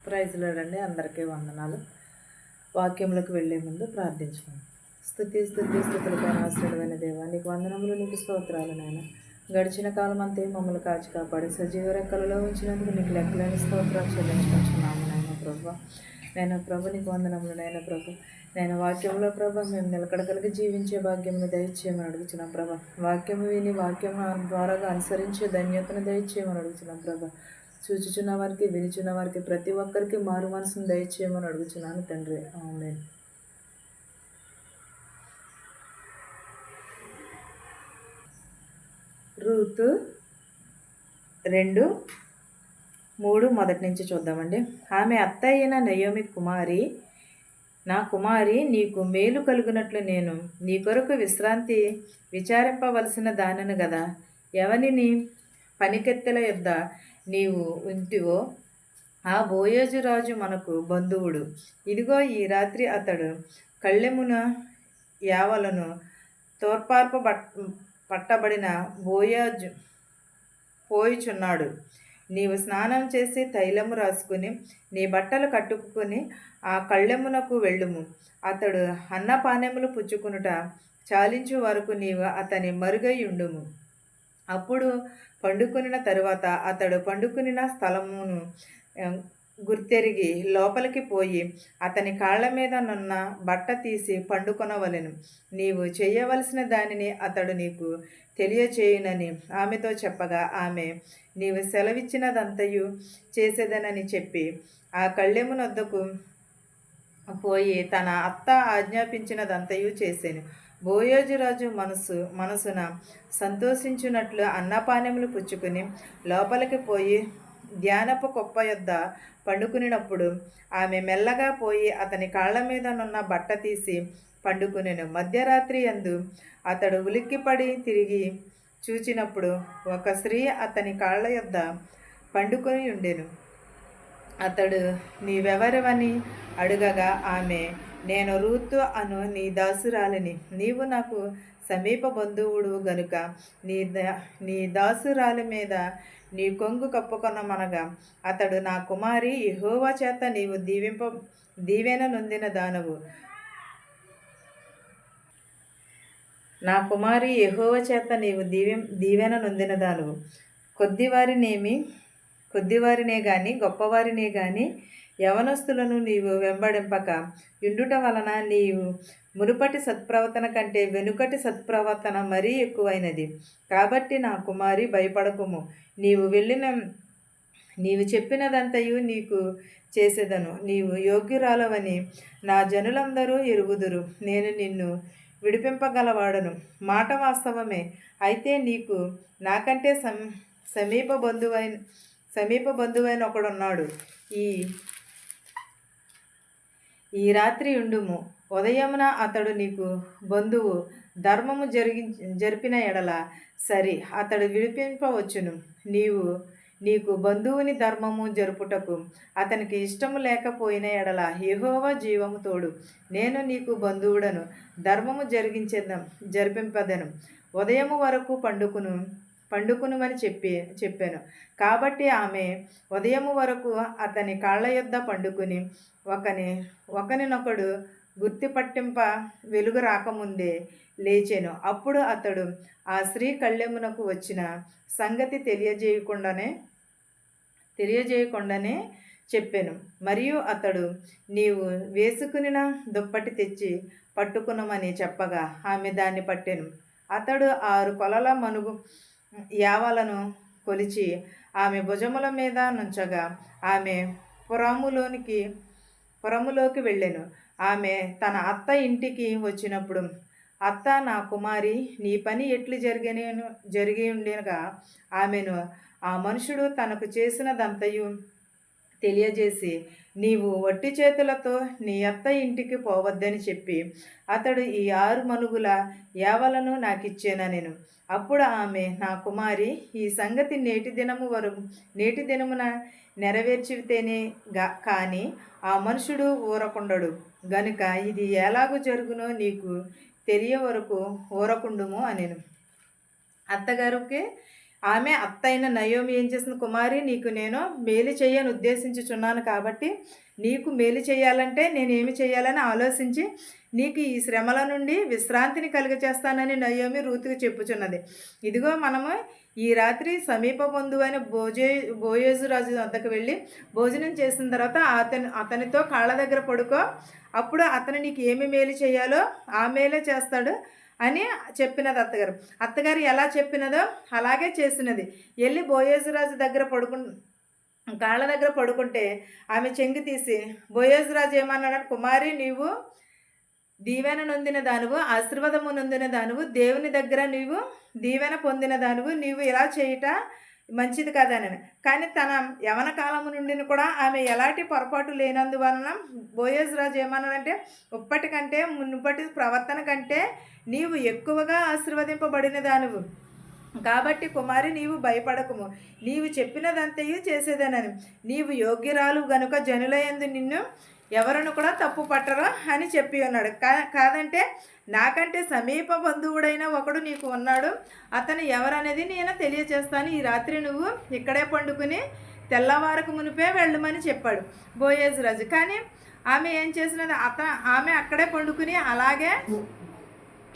ప్రైజ్లాడండి. అందరికీ వందనాలు. వాక్యములకు వెళ్లే ముందు ప్రార్థించుకోండి. స్తుతులపైన ఆశ్రయమైన దేవా, నీకు వందనములు, నీకు స్తోత్రాలు నాయన. గడిచిన కాలం అంతే మమ్మల్ని కాచి కాపాడి సజీవ రెక్కలలో ఉంచినందుకు నీకు లెక్కలేని స్తోత్రాలు చెల్లించుకుంటున్నాము నాయన ప్రభు. నీకు వందనములు నాయన ప్రభు. నేను వాక్యంలో ప్రభ మేము నిలకడగలిగి జీవించే భాగ్యమును దయచేయమని అడుగుతున్నాం ప్రభ. వాక్యము విని వాక్యము ద్వారా అనుసరించే ధన్యతను దయచేయమని అడుగుతున్నాం ప్రభ. చూచుచున్న వారికి వినిచున్న వారికి ప్రతి ఒక్కరికి మారు మనసును దయచేయమని అడుగుచున్నాను తండ్రి. ఆమేన్. రూతు 2:3 మొదటి నుంచి చూద్దామండి. ఆమె అత్త అయిన నయోమి కుమారి, నా కుమారి, నీకు మేలు కలుగునట్లు నేను నీ కొరకు విశ్రాంతి విచారింపవలసిన దానను గదా. ఎవనిని పనికెత్తెల యొద్ద నీవు ఉంటివో ఆ బోయోజు రాజు మనకు బంధువుడు. ఇదిగో ఈ రాత్రి అతడు కళ్ళెమున యావలను తోర్పార్ప పట్టబడిన బోయోజు పోయిచున్నాడు. నీవు స్నానం చేసి తైలము రాసుకుని నీ బట్టలు కట్టుకుని ఆ కళ్ళెమునకు వెళ్ళుము. అతడు అన్నపానెములు పుచ్చుకునుట చాలించు వరకు నీవు అతని మరుగై ఉండుము. అప్పుడు పండుకునిన తరువాత అతడు పండుకునిన స్థలమును గుర్తెరిగి లోపలికి పోయి అతని కాళ్ళ మీద నున్న బట్ట తీసి పండుకొనవలెను. నీవు చేయవలసిన దానిని అతడు నీకు తెలియచేయునని ఆమెతో చెప్పగా, ఆమె నీవు సెలవిచ్చినదంతయు చేసేదనని చెప్పి ఆ కళ్ళెమునొద్దకు పోయి తన అత్త ఆజ్ఞాపించినదంతయు చేసెను. బోయోజురాజు మనసున సంతోషించున్నట్లు అన్నపానెములు పుచ్చుకుని లోపలికి పోయి ధ్యానపు కుప్ప యొద్ద పండుకునినప్పుడు ఆమె మెల్లగా పోయి అతని కాళ్ళ మీద నున్న బట్ట తీసి పండుకునెను. మధ్యరాత్రి యందు అతడు ఉలిక్కిపడి తిరిగి చూచినప్పుడు ఒక స్త్రీ అతని కాళ్ళ యొద్ద పండుకొని ఉండెను. అతడు నీవెవరివని అడుగగా ఆమె, నేను రూతు అను నీ దాసురాలిని. నీవు నాకు సమీప బంధువుడు గనుక నీ దాసురాలి మీద నీ కొంగు కప్పుకొనమనగా, అతడు నా కుమారి, యెహోవా చేత నీవు దీవెన నొందిన దానవు. నా కుమారి, యెహోవా చేత నీవు దీవెన నొందిన దానవు. కొద్దివారినే గాని గొప్పవారినే గాని యవనస్తులను నీవు వెంబడింపక ఇండుట వలన నీవు మునుపటి సత్ప్రవర్తన కంటే వెనుకటి సత్ప్రవర్తన మరీ ఎక్కువైనది. కాబట్టి నా కుమారి, భయపడకుము. నీవు చెప్పినదంతయు నీకు చేసేదను. నీవు యోగ్యురాలవని నా జనులందరూ ఎరుగుదురు. నేను నిన్ను విడిపింపగలవాడను. మాట వాస్తవమే. అయితే నీకు నాకంటే సమీప బంధువైన ఒకడున్నాడు. ఈ రాత్రి ఉండుము. ఉదయమున అతడు నీకు బంధువు. ధర్మము జరిపిన ఎడల సరి, అతడు విడిపింపవచ్చును. నీకు బంధువుని ధర్మము జరుపుటకు అతనికి ఇష్టము లేకపోయిన ఎడల యెహోవా జీవము తోడు, నేను నీకు బంధువుడను, ధర్మము జరిపింపదను. ఉదయము వరకు పండుకునుమని చెప్పాను. కాబట్టి ఆమె ఉదయము వరకు అతని కాళ్ళ యొద్ద పండుకుని ఒకనినొకడు గుర్తుపట్టింప వెలుగు రాకముందే లేచెను. అప్పుడు అతడు ఆ స్త్రీ కళ్ళెమునకు వచ్చిన సంగతి తెలియజేయకుండానే చెప్పెను. మరియు అతడు, నీవు వేసుకునిన దుప్పటి తెచ్చి పట్టుకునమని చెప్పగా ఆమె దాన్ని పట్టెను. అతడు 6 కొలల మనుగు యావలను కొలిచి ఆమె భుజముల మీద నుంచగా ఆమె పురములోకి వెళ్ళెను. ఆమె తన అత్త ఇంటికి వచ్చినప్పుడు, అత్త, నా కుమారి, నీ పని ఎట్లు జరిగి ఉండగా ఆమెను ఆ మనుషుడు తనకు చేసినదంతయు తెలియజేసి, నీవు వట్టి చేతులతో నీ అత్త ఇంటికి పోవద్దని చెప్పి అతడు ఈ 6 మనుగుల యావలను నాకిచ్చేననెను. అప్పుడు ఆమె, నా కుమారి, ఈ సంగతి నేటి దినమున నెరవేర్చితేనే కానీ ఆ మనుషుడు ఊరకుండడు గనుక ఇది ఎలాగూ జరుగునో నీకు తెలియ వరకు ఊరకుండుము అనెను. ఆమె అత్త అయిన నయోమి ఏం చేసింది, కుమారి నీకు నేను మేలు చేయని ఉద్దేశించుచున్నాను కాబట్టి నీకు మేలు చేయాలంటే నేనేమి చేయాలని ఆలోచించి నీకు ఈ శ్రమల నుండి విశ్రాంతిని కలుగచేస్తానని నయోమి రూతుకు చెప్పుచున్నది. ఇదిగో మనము ఈ రాత్రి సమీప బంధువు అయిన బోయేజు రాజు వద్దకు వెళ్ళి భోజనం చేసిన తర్వాత అతనితో కాళ్ళ దగ్గర పడుకో, అప్పుడు అతను నీకు ఏమి మేలు చేయాలో ఆ మేలే చేస్తాడు అని చెప్పినది అత్తగారు. అత్తగారు ఎలా చెప్పినదో అలాగే చేసినది. వెళ్ళి బోయేజురాజు దగ్గర కాళ్ళ దగ్గర పడుకుంటే ఆమె చెంగి తీసి బోయేజురాజు ఏమన్నాడు, కుమారి నీవు దీవెన నొందిన దానువు, ఆశీర్వాదము నొందిన దానువు, దేవుని దగ్గర నీవు దీవెన పొందిన దానువు, నీవు ఇలా చేయట మంచిది కాదనని. కానీ తన యవన కాలము నుండి కూడా ఆమె ఎలాంటి పొరపాటు లేనందువలన బోయేజురాజు ఏమన్నాడంటే, ఇప్పటికంటే మునుపటి ప్రవర్తన కంటే నీవు ఎక్కువగా ఆశీర్వదింపబడిన దానువు కాబట్టి కుమారి నీవు భయపడకుము, నీవు చెప్పినదంతయు చేసేదనని. నీవు యోగ్యురాలు గనుక జనులయందు నిన్ను ఎవరను కూడా తప్పు పట్టరు అని చెప్పి ఉన్నాడు. కాదంటే నాకంటే సమీప బంధువుడైన ఒకడు నీకు ఉన్నాడు, అతను ఎవరనేది నేను తెలియచేస్తాను, ఈ రాత్రి నువ్వు ఇక్కడే పండుకుని తెల్లవారకు మునిపే వెళ్ళమని చెప్పాడు బోయేజురాజు. కానీ ఆమె ఏం చేసినది, ఆమె అక్కడే పండుకుని అలాగే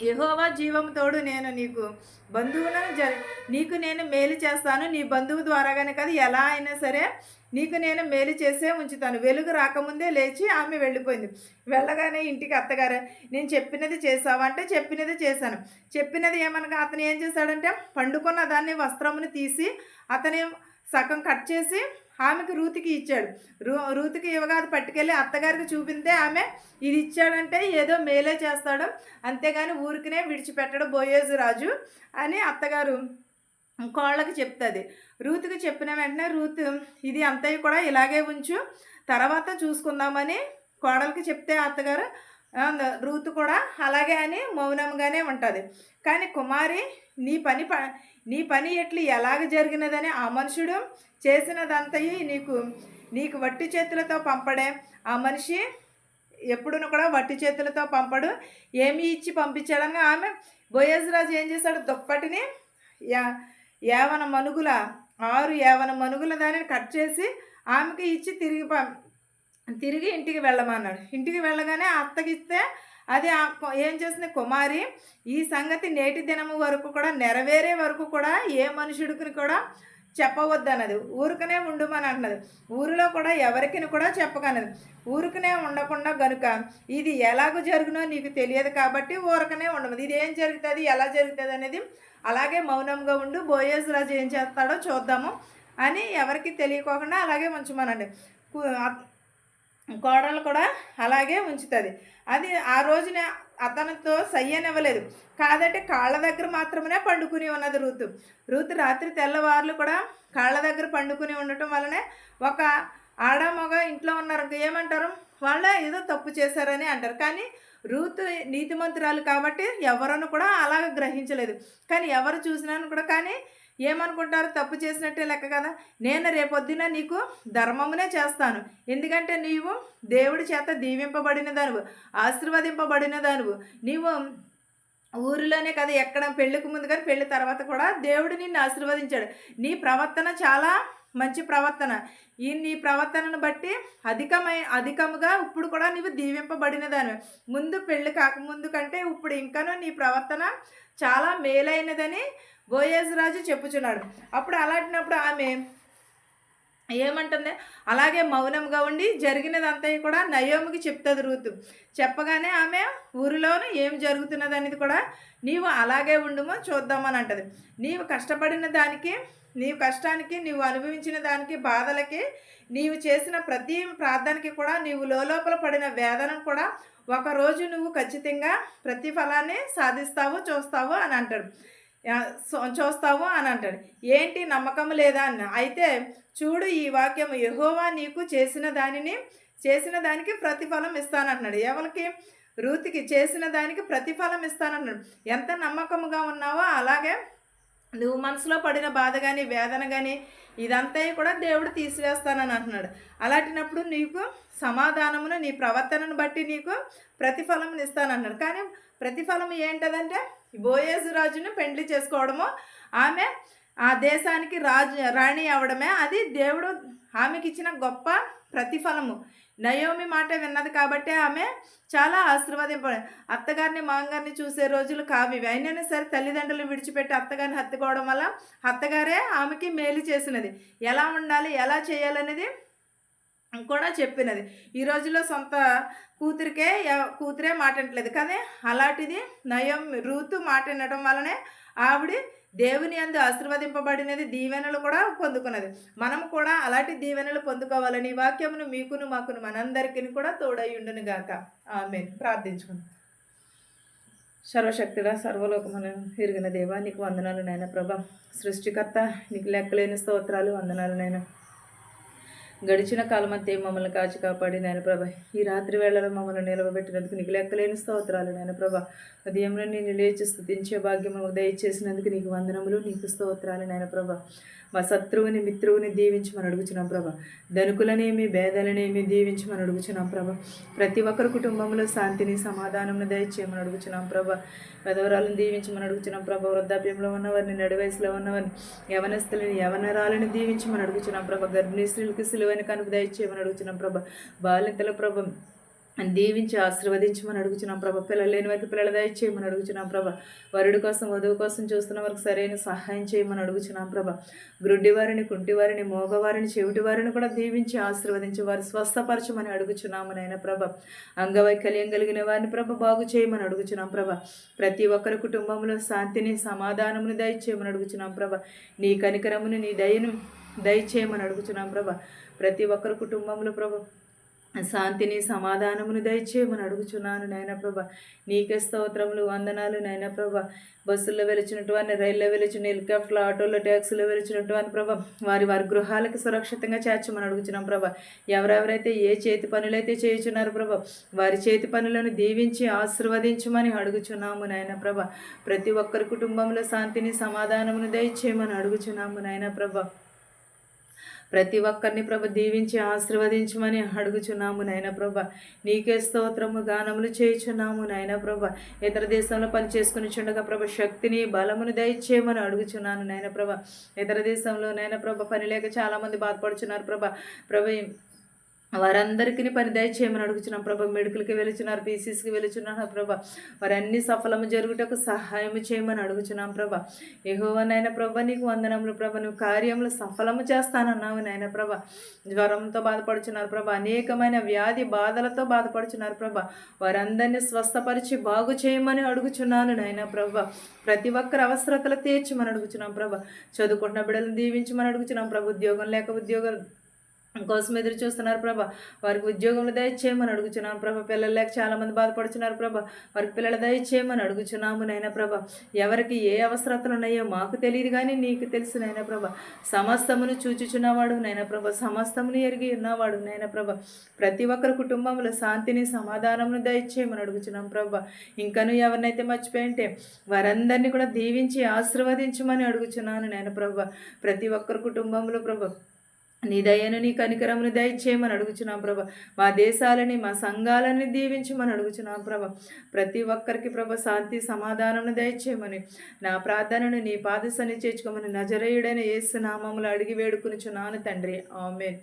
యెహోవా జీవము తోడు నేను నీకు బంధువులను నీకు నేను మేలు చేస్తాను, నీ బంధువు ద్వారాగానే కదా ఎలా అయినా సరే నీకు నేను మేలు చేసే ఉంచుతాను. వెలుగు రాకముందే లేచి ఆమె వెళ్ళిపోయింది. వెళ్ళగానే ఇంటికి అత్తగారు నేను చెప్పినది చేసావా అంటే చెప్పినది చేశాను. చెప్పినది ఏమనగా అతను ఏం చేశాడంటే పండుకున్న దాన్ని వస్త్రముని తీసి అతని సగం కట్ చేసి ఆమెకు రూతికి ఇచ్చాడు. రూతికి ఇవ్వగా అది పట్టుకెళ్ళి అత్తగారికి చూపితే ఆమె ఇది ఇచ్చాడంటే ఏదో మేలే చేస్తాడు, అంతేగాని ఊరికినే విడిచిపెట్టడు బోయేజు రాజు అని అత్తగారు కోళ్ళకి చెప్తుంది. రూతుకి చెప్పిన వెంటనే రూతు ఇది అంతవి కూడా ఇలాగే ఉంచు, తర్వాత చూసుకుందామని కోడలికి చెప్తే అత్తగారు రూతు కూడా అలాగే అని మౌనంగానే ఉంటుంది. కానీ కుమారి నీ పని ఎట్లు ఎలాగ జరిగినదని ఆ మనుషుడు చేసినదంతయి నీకు వట్టి చేతులతో పంపడే. ఆ మనిషి ఎప్పుడును కూడా వట్టి చేతులతో పంపడు, ఏమి ఇచ్చి పంపించాడని ఆమె బోయేజురాజు ఏం చేశాడు, దుప్పటిని యావన మనుగుల 6 యావన మనుగుల దానిని కట్ చేసి ఆమెకి ఇచ్చి తిరిగి ఇంటికి వెళ్ళమన్నాడు. ఇంటికి వెళ్ళగానే అత్తకిస్తే అది ఏం చేసింది, కుమారి ఈ సంగతి నేటి దినము వరకు కూడా నెరవేరే వరకు కూడా ఏ మనుషుడికి కూడా చెప్పవద్దన్నది, ఊరికనే ఉండమని అంటున్నది. ఊరిలో కూడా ఎవరికి కూడా చెప్పకన్నది. ఊరికనే ఉండకుండా గనుక ఇది ఎలాగో జరుగునో నీకు తెలియదు కాబట్టి ఊరికనే ఉండదు. ఇది ఏం జరుగుతుంది ఎలా జరుగుతుంది అనేది అలాగే మౌనంగా ఉండు, బోయేజురాజు ఏం చేస్తాడో చూద్దాము అని ఎవరికి తెలియకోకుండా అలాగే ఉంచమనండి. కోడలు కూడా అలాగే ఉంచుతుంది. అది ఆ రోజున అతనితో సయ్యనివ్వలేదు. కాదంటే కాళ్ళ దగ్గర మాత్రమే పండుకుని ఉన్నది రూతు రాత్రి తెల్లవార్లు కూడా కాళ్ళ దగ్గర పండుకుని ఉండటం వల్లనే ఒక ఆడ మగ ఇంట్లో ఉన్నారు ఏమంటారు, వాళ్ళ ఏదో తప్పు చేశారని అంటారు. కానీ రూతు నీతిమంతురాలు కాబట్టి ఎవరను కూడా అలాగ గ్రహించలేదు. కానీ ఎవరు చూసినాను కూడా కానీ ఏమనుకుంటారు, తప్పు చేసినట్టే లెక్క కదా, నేను రేపొద్దున నీకు ధర్మమునే చేస్తాను, ఎందుకంటే నీవు దేవుడి చేత దీవింపబడిన దానువు, ఆశీర్వదింపబడిన దానువు, నీవు ఊరిలోనే కదా ఎక్కడ పెళ్ళికి ముందు కానీ పెళ్ళి తర్వాత కూడా దేవుడు నిన్ను ఆశీర్వదించాడు. నీ ప్రవర్తన చాలా మంచి ప్రవర్తన, నీ ప్రవర్తనను బట్టి అధికముగా ఇప్పుడు కూడా నీవు దీవింపబడిన దానివి, ముందు పెళ్ళి కాకముందు కంటే ఇప్పుడు ఇంకానూ నీ ప్రవర్తన చాలా మేలైనదని బోయేజురాజు చెప్పుచున్నాడు. అప్పుడు అలాంటినప్పుడు ఆమె ఏమంటుంది, అలాగే మౌనంగా ఉండి జరిగినదంతా కూడా నయోమికి చెప్తుంది రూతు. చెప్పగానే ఆమె ఊరిలోనూ ఏం జరుగుతున్నది అనేది కూడా నీవు అలాగే ఉండుమో చూద్దామని అంటది. నీవు కష్టపడిన దానికి, నీవు కష్టానికి, నీవు అనుభవించిన దానికి, బాధలకి, నీవు చేసిన ప్రతి ప్రార్థనకి కూడా నీవు లోపల పడిన వేదనను కూడా ఒకరోజు నువ్వు ఖచ్చితంగా ప్రతిఫలాన్ని చూస్తావు అని అంటాడు. ఏంటి నమ్మకం లేదా అన్న. అయితే చూడు ఈ వాక్యము, యెహోవా నీకు చేసిన దానికి ప్రతిఫలం ఇస్తానంటున్నాడు. ఎవరికి, రూతుకి చేసిన దానికి ప్రతిఫలం ఇస్తానన్నాడు. ఎంత నమ్మకముగా ఉన్నావో అలాగే నువ్వు మనసులో పడిన బాధ కానీ వేదన కానీ ఇదంతా కూడా దేవుడు తీసివేస్తానని అంటున్నాడు. అలాంటినప్పుడు నీకు సమాధానమును, నీ ప్రవర్తనను బట్టి నీకు ప్రతిఫలం ఇస్తానన్నాడు. కానీ ప్రతిఫలం ఏంటదంటే బోయేజురాజును పెండ్లి చేసుకోవడము, ఆమె ఆ దేశానికి రాణి అవ్వడమే అది దేవుడు ఆమెకి ఇచ్చిన గొప్ప ప్రతిఫలము. నయోమి మాట విన్నది కాబట్టి ఆమె చాలా ఆశీర్వదింప అత్తగారిని, మామగారిని చూసే రోజులు కావివి. అయినను సరే తల్లిదండ్రులను విడిచిపెట్టి అత్తగారిని హత్తుకోవడం వల్ల అత్తగారే ఆమెకి మేలు చేసినది. ఎలా ఉండాలి, ఎలా చేయాలనేది కూడా చెప్పినది. ఈ రోజుల్లో సొంత కూతురే మాట వినట్లేదు. కానీ అలాంటిది రూతు మాట వినడం వలనే ఆవిడ దేవుని యందు ఆశీర్వదింపబడినది, దీవెనలు కూడా పొందుకున్నది. మనం కూడా అలాంటి దీవెనలు పొందుకోవాలని ఈ వాక్యమును మీకును మాకును మనందరికీ కూడా తోడై ఉండును గాక. ఆమేన్. ప్రార్థించుకుందాం. సర్వశక్తుడా, సర్వలోకమును ఎరిగిన దేవా, నీకు వందనాలు నాయన ప్రభా. సృష్టికర్త, నీకు లెక్కలేని స్తోత్రాలు, వందనాలు నాయన. గడిచిన కాలమంతే మమ్మల్ని కాచి కాపాడి నాయన ప్రభ, ఈ రాత్రి వేళలో మమ్మల్ని నిలవబెట్టినందుకు నీకు లెక్కలేని స్తోత్రాలు నాయన ప్రభ. ఉదయంలో నేను లేచి స్తుతించే భాగ్యము దయచేసినందుకు నీకు వందనములు, నీకు స్తోత్రాలు నాయన ప్రభ. మా శత్రువుని మిత్రువుని దీవించమని అడుగుచున్నాం ప్రభ. ధనుకులనేమి భేదాలనేమి దీవించమని అడుగుచున్నాం ప్రభ. ప్రతి ఒక్కరి కుటుంబంలో శాంతిని సమాధానం దయచేయమని అడుగుచున్నాం ప్రభ. పెదవరాలను దీవించమని అడుగుచున్నాం ప్రభ. వృద్ధాప్యంలో ఉన్నవారిని, నడివయసులో ఉన్నవారిని, యవనస్తులని, యవనరాలను దీవించమని అడుగుచున్నాం ప్రభ. గర్భిణీ స్త్రీలకు సిలువైన కనుక దయచేయమని అడుగుచున్నాం ప్రభ. బాలింతల ప్రభ దీవించి ఆశీర్వదించమని అడుగుచున్నాం ప్రభ. పిల్లలు లేని వారికి పిల్లల దయచేయమని అడుగుచున్నాం ప్రభ. వరుడి కోసం, వధువు కోసం చూస్తున్న వారికి సరైన సహాయం చేయమని అడుగుచున్నాం ప్రభ. గ్రుడ్డివారిని, కుంటివారిని, మోగవారిని, చెవిటివారిని కూడా దీవించి ఆశీర్వదించి వారు స్వస్థపరచమని అడుగుచున్నాము నాయన ప్రభ. అంగవైకల్యం కలిగిన వారిని ప్రభ బాగు చేయమని అడుగుచున్నాం ప్రభ. ప్రతి ఒక్కరి కుటుంబంలో శాంతిని సమాధానమును దయచేయమని అడుగుచున్నాం ప్రభ. నీ కనికరమును, నీ దయను దయచేయమని అడుగుచున్నాం ప్రభ. ప్రతి ఒక్కరి కుటుంబంలో ప్రభ శాంతిని సమాధానమును దయచేయమని అడుగుచున్నాను నాయన ప్రభ. నీకే స్తోత్రములు, వందనాలు నాయన ప్రభ. బస్సుల్లో వెలిచినట్టు వారిని, రైల్లో వెలిచిన, హెలికాప్టర్లు, ఆటోల్లో, ట్యాక్సీలో వెలిచినట్టు వారిని ప్రభ వారి గృహాలకు సురక్షితంగా చేర్చమని అడుగుచున్నాం ప్రభ. ఎవరెవరైతే ఏ చేతి పనులైతే చేయుచున్నారు ప్రభ, వారి చేతి పనులను దీవించి ఆశీర్వదించమని అడుగుచున్నాము నాయన ప్రభ. ప్రతి ఒక్కరి కుటుంబంలో శాంతిని సమాధానమును దయచేయమని అడుగుచున్నాము నాయన ప్రభ. ప్రతి ఒక్కరిని ప్రభ దీవించి ఆశీర్వదించమని అడుగుచున్నాము నాయన ప్రభ. నీకే స్తోత్రము, గానములు చేయుచున్నాము నాయన ప్రభ. ఇతర దేశంలో పని చేసుకుని చుండగా ప్రభ శక్తిని, బలమును దయచేయమని అడుగుచున్నాను నాయన ప్రభ. ఇతర దేశంలో నాయన ప్రభ పని లేక చాలామంది బాధపడుచున్నారు ప్రభ. వారందరికీ పని దయచేయమని అడుగుచున్నాం ప్రభ. మెడికల్కి వెళుచున్నారు, పీసీస్కి వెళుచున్నారు ప్రభ. వారన్నీ సఫలము జరుగుటకు సహాయం చేయమని అడుగుచున్నాం ప్రభ. యెహోవానైనా ప్రభ, నీకు వందనములు ప్రభ. నువ్వు కార్యములు సఫలము చేస్తానన్నావు నాయన ప్రభ. జ్వరంతో బాధపడుచున్నారు ప్రభ, అనేకమైన వ్యాధి బాధలతో బాధపడుచున్నారు ప్రభ. వారందరినీ స్వస్థపరిచి బాగు చేయమని అడుగుచున్నాను నాయన ప్రభ. ప్రతి ఒక్కరి అవసరతలు తీర్చమని అడుగుచున్నాం ప్రభ. చదువుకుంటున్న బిడ్డలను దీవించమని అడుగుచున్నాం ప్రభ. ఉద్యోగం లేక ఉద్యోగాలు కోసం ఎదురు చూస్తున్నారు ప్రభ, వారికి ఉద్యోగంలో దయచేయమని అడుగుచున్నాను ప్రభ. పిల్లలు లేక చాలామంది బాధపడుచున్నారు ప్రభ, వారికి పిల్లల దయచేయమని అడుగుచున్నాము నాయన ప్రభ. ఎవరికి ఏ అవసరతలు ఉన్నాయో మాకు తెలియదు కానీ నీకు తెలుసు నాయన ప్రభ. సమస్తమును చూచుచున్నవాడు నాయన ప్రభ, సమస్తమును ఎరిగి ఉన్నవాడు నాయన ప్రభ. ప్రతి ఒక్కరి కుటుంబంలో శాంతిని సమాధానమును దయచేయమని అడుగుచున్నాం ప్రభ. ఇంకను ఎవరినైతే మర్చిపోయింటే వారందరినీ కూడా దీవించి ఆశీర్వదించమని అడుగుచున్నాను నాయన ప్రభ. ప్రతి ఒక్కరి కుటుంబంలో ప్రభ నీ దయను, నీ కనికరమును దయచేయమని అడుగుచున్నాం ప్రభ. మా దేశాలని, మా సంఘాలని దీవించమని అడుగుచున్నాం ప్రభ. ప్రతి ఒక్కరికి ప్రభ శాంతి సమాధానమును దయచేయమని, నా ప్రార్థనను నీ పాదసన్ని చేర్చుకోమని నజరేయుడైన యేసు నామములో అడిగి వేడుకొనుచున్నాను తండ్రి. ఆమేన్.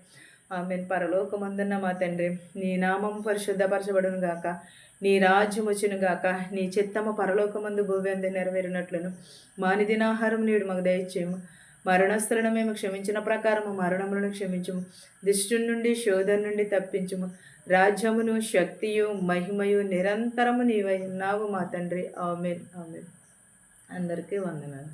ఆమేన్. పరలోకమందున్న మా తండ్రి, నీ నామము పరిశుద్ధపరచబడును గాక, నీ రాజ్యం వచ్చును గాక, నీ చిత్తము పరలోకమందు భూమి నెరవేరినట్లును మా నిదినాహారం నేడు మాకు దయచేయము. మరణస్థులను మేము క్షమించిన ప్రకారము మరణములను క్షమించుము. దుష్టుని నుండి, శోధన నుండి తప్పించుము. రాజ్యమును, శక్తియు, మహిమయు నిరంతరము నీవై ఉన్నావు మా తండ్రి. ఆమేన్. ఆమేన్. అందరికీ వందనాలు.